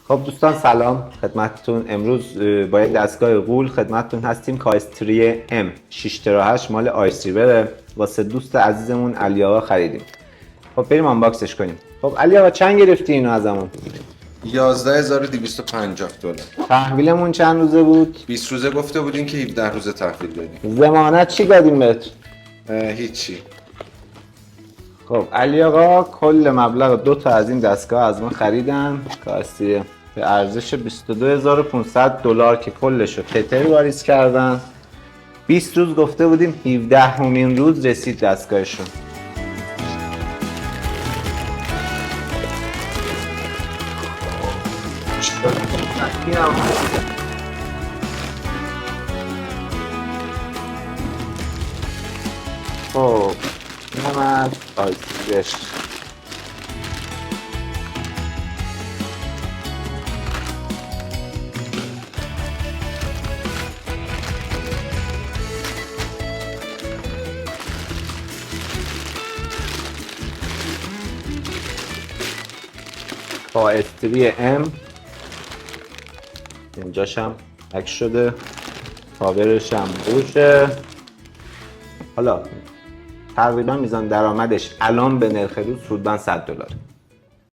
خب دوستان سلام خدمتتون. امروز با یک دستگاه غول خدمتتون هستیم. کایستری ام 6 مال آیسریوره واسه دوست عزیزمون علی آقا خریدیم. خب بریم آنباکسش کنیم. خب علی آقا چند گرفتی اینو ازمون؟ 11250 دلار. تحویلمون چند روزه بود؟ 20 روزه گفته بودین که 17 روزه تحویل دادیم. ضمانت چی دادیم بهت؟ هیچی. خب علی آقا کل مبلغ 2 تا از این دستگاه از ما خریدن. کایستری به ارزش 22500 دلار که کلش رو تتر واریز کردن. 20 روز گفته بودیم، 17مین روز رسید دستگاهشون. خب اینم از آیسریش. کایستری ام اینجاش هم عکس شده، کاورش هم روشه. حالا تقریبا میزان درآمدش الان به نرخ روز حدوداً $100.